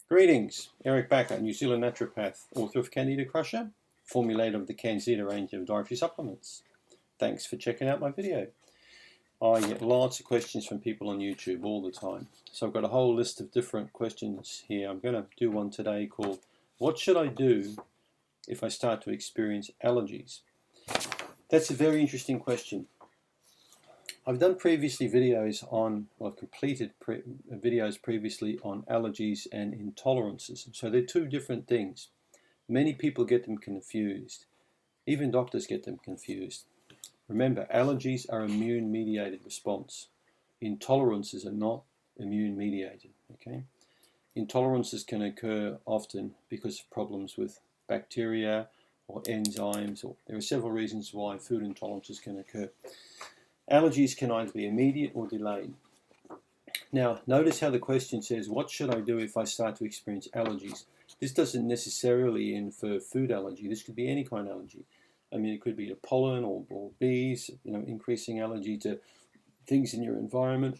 Greetings, Eric Backer, New Zealand naturopath, author of Candida Crusher, formulator of the CanXida range of dietary supplements. Thanks for checking out my video. I get lots of questions from people on YouTube all the time. So I've got a whole list of different questions here. I'm going to do one today called, what should I do if I start to experience allergies? That's a very interesting question. I've done previously videos on, well, I've completed videos previously on allergies and intolerances. So they're two different things. Many people get them confused. Even doctors get them confused. Remember, allergies are immune-mediated response. Intolerances are not immune-mediated. Okay? Intolerances can occur often because of problems with bacteria or enzymes, or there are several reasons why food intolerances can occur. Allergies can either be immediate or delayed. Now, notice how the question says, what should I do if I start to experience allergies? This doesn't necessarily infer food allergy. This could be any kind of allergy. I mean, it could be to pollen or bees, increasing allergy to things in your environment.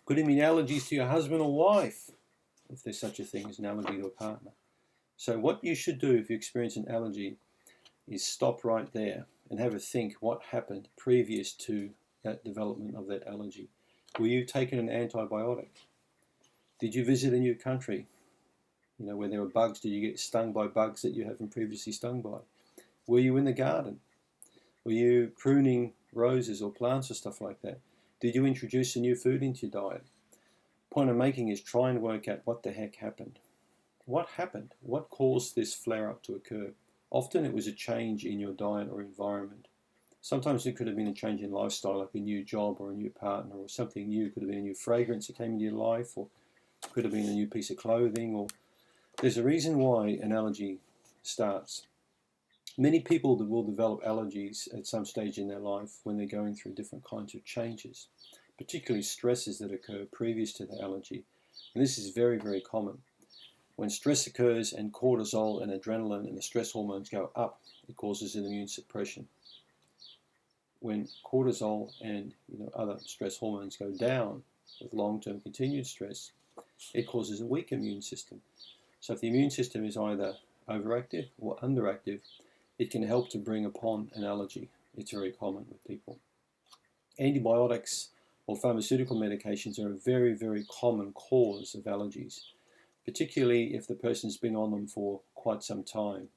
Could it mean allergies to your husband or wife, if there's such a thing as an allergy to a partner? So what you should do if you experience an allergy is stop right there and have a think what happened previous to that development of that allergy. Were you taking an antibiotic? Did you visit a new country, where there were bugs? Did you get stung by bugs that you haven't previously stung by? Were you in the garden? Were you pruning roses or plants or stuff like that? Did you introduce a new food into your diet? Point I'm making is try and work out what the heck happened. What happened? What caused this flare-up to occur? Often it was a change in your diet or environment. Sometimes it could have been a change in lifestyle, like a new job or a new partner or something new. It could have been a new fragrance that came into your life, or it could have been a new piece of clothing, or there's a reason why an allergy starts. Many people will develop allergies at some stage in their life when they're going through different kinds of changes, particularly stresses that occur previous to the allergy. And this is very, very common. When stress occurs and cortisol and adrenaline and the stress hormones go up, it causes an immune suppression. When cortisol and other stress hormones go down with long-term continued stress, it causes a weak immune system. So if the immune system is either overactive or underactive, it can help to bring upon an allergy. It's very common with people. Antibiotics or pharmaceutical medications are a very, very common cause of allergies, particularly if the person's been on them for quite some time,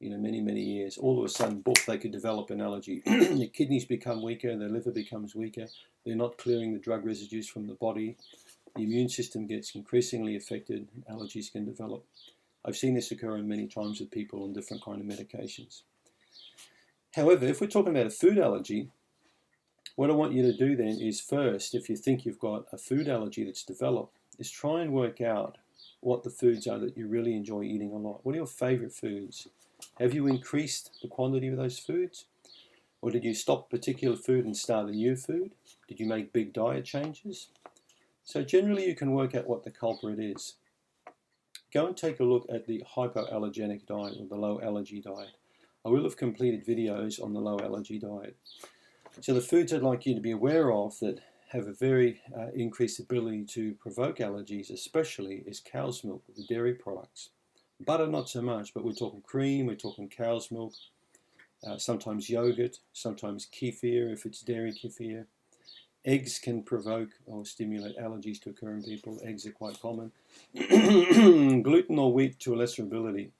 many, many years. All of a sudden, they could develop an allergy. The kidneys become weaker, the liver becomes weaker, they're not clearing the drug residues from the body, the immune system gets increasingly affected, and allergies can develop. I've seen this occur many times with people on different kind of medications. However, if we're talking about a food allergy, what I want you to do then is first, if you think you've got a food allergy that's developed, is try and work out what the foods are that you really enjoy eating a lot. What are your favorite foods? Have you increased the quantity of those foods? Or did you stop a particular food and start a new food? Did you make big diet changes? So generally you can work out what the culprit is. Go and take a look at the hypoallergenic diet or the low allergy diet. I will have completed videos on the low allergy diet. So the foods I'd like you to be aware of that have a very increased ability to provoke allergies especially is cow's milk, the dairy products. Butter not so much, but we're talking cream, we're talking cow's milk, sometimes yogurt, sometimes kefir if it's dairy kefir. Eggs can provoke or stimulate allergies to occur in people. Eggs are quite common. Gluten or wheat to a lesser ability.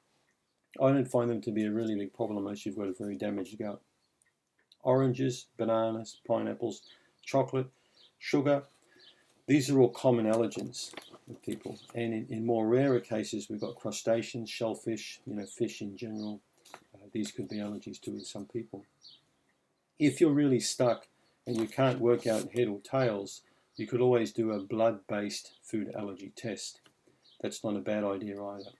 I don't find them to be a really big problem unless you've got a very damaged gut. Oranges, bananas, pineapples, chocolate, sugar. These are all common allergens with people. And in more rarer cases, we've got crustaceans, shellfish, fish in general. These could be allergies to some people. If you're really stuck and you can't work out head or tails, you could always do a blood-based food allergy test. That's not a bad idea either.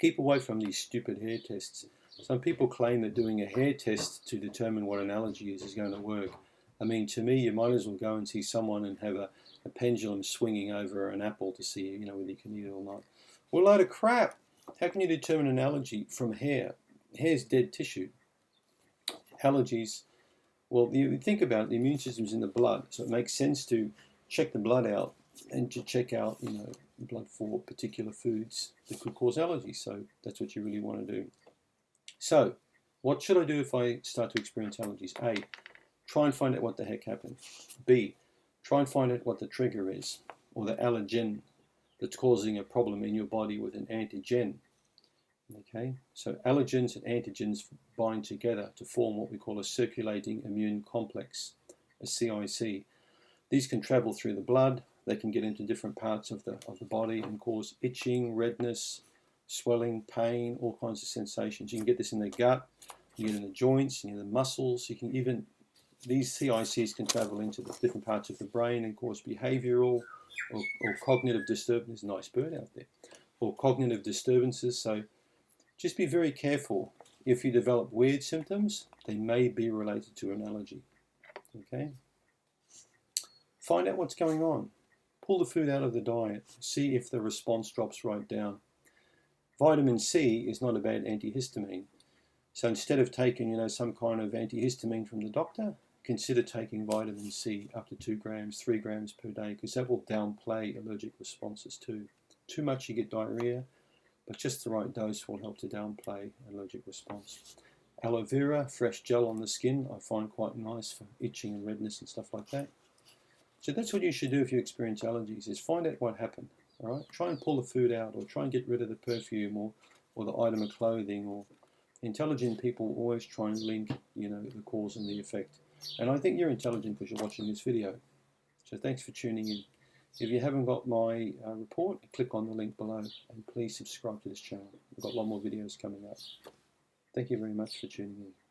Keep away from these stupid hair tests. Some people claim that doing a hair test to determine what an allergy is going to work. I mean, to me, you might as well go and see someone and have a pendulum swinging over an apple to see, whether you can eat it or not. Well, a load of crap. How can you determine an allergy from hair? Hair's dead tissue. Allergies, well, you think about it, the immune system's in the blood, so it makes sense to check the blood out and to check out, blood for particular foods that could cause allergies. So that's what you really want to do. So what should I do if I start to experience allergies? A, try and find out what the heck happened. B, try and find out what the trigger is, or the allergen that's causing a problem in your body with an antigen. Okay, so allergens and antigens bind together to form what we call a circulating immune complex, a CIC. These can travel through the blood. They can get into different parts of the body and cause itching, redness, swelling, pain, all kinds of sensations. You can get this in the gut, you get in the joints, in the muscles. You can even, these CICs can travel into the different parts of the brain and cause behavioral or cognitive disturbance. There's a nice bird out there. Or cognitive disturbances. So just be very careful. If you develop weird symptoms, they may be related to an allergy. Okay? Find out what's going on. Pull the food out of the diet. See if the response drops right down. Vitamin C is not a bad antihistamine. So instead of taking, some kind of antihistamine from the doctor, consider taking vitamin C up to 2 grams, 3 grams per day, because that will downplay allergic responses too. Too much, you get diarrhea, but just the right dose will help to downplay allergic response. Aloe vera, fresh gel on the skin, I find quite nice for itching and redness and stuff like that. So that's what you should do if you experience allergies, is find out what happened. All right? Try and pull the food out, or try and get rid of the perfume or the item of clothing. Or intelligent people always try and link, the cause and the effect. And I think you're intelligent because you're watching this video. So thanks for tuning in. If you haven't got my report, click on the link below and please subscribe to this channel. We've got a lot more videos coming up. Thank you very much for tuning in.